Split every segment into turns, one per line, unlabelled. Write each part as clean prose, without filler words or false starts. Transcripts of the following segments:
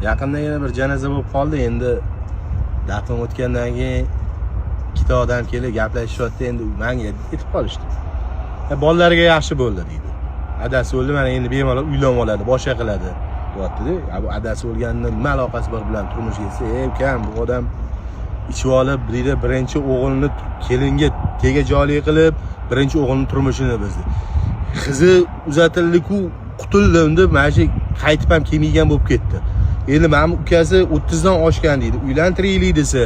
Yaqinda yana bir janoza bo'lib qoldi. Endi dafn o'tgandan keyin ikkita odam kelib gaplashishyapti. Endi menga aytib qolishdi. Bolalarga yaxshi bo'ldi deydi. Adasi o'ldi, mana endi bemalol uylanib oladi, boshqa qiladi, deyapti-da. Bu adasi o'lganning nima aloqasi bor bilan turmushga kelsa, kam bu odam ichib olib, deydi, birinchi o'g'ilni kelinga tegajoli qilib, birinchi o'g'ilning turmushini buzdi. Qizi uzatildi-ku, qutuldim deb, mana shu qaytib ham kelmagan bo'lib ketdi. Endi men ukasi 30 dan oshgan deydi. Uylantiraylik desa,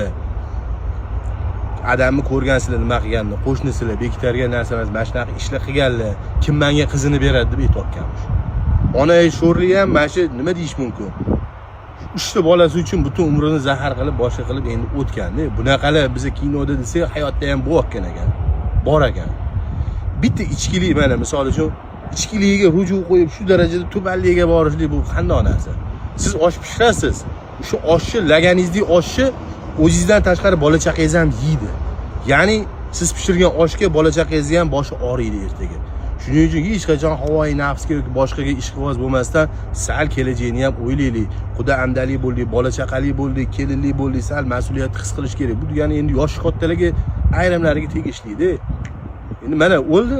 adamni ko'rgansizlar nima qilganini, qo'shnisilar bekitarga narsa emas, mana shunaqa ishlar qilganlar, kim menga qizini beradi deb aytayotganmish. Ona sho'rli ham mana shu nima deyish mumkin? 3 ta bolasi uchun butun umrini zahar qilib, boshqa qilib endi o'tganda, bunaqalar biza kinoda desak, hayotda ham bo'layotgan ekan. Bor ekan. Bitta ichkilik mana misol uchun ichkiligiga ruju qo'yib shu darajada tubanligiga borishlik bu qanday narsa? Siz osh pishirasiz. Shu oshni laganingizdek oshni o'zingizdan tashqari bola chaqangiz ham yeydi. Ya'ni siz pishirgan oshga bola chaqangiz ham boshi og'riydi ertaga. Shuning uchun hech qachon havoyi nafsga yoki boshqaga ishqiboz bo'lmasdan sal kelajagini ham o'ylaylik. Xudo andalik bo'ldik, bola chaqali bo'ldik, kelinlik bo'ldik, sal mas'uliyatni his qilish kerak. Bu degani endi yosh kattalarga ayrimlariga tegishli-da. Endi mana o'ldi.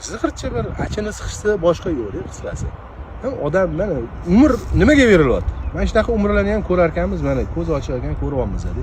Siqircha bir achini siqishsa boshqa yo'q-da qisqasi. Odam mana umr nimaga berilyapti? Mana shunaqa umrlarni ham ko'rar ekanmiz, mana ko'z ochib ekan ko'ryapmiz-da.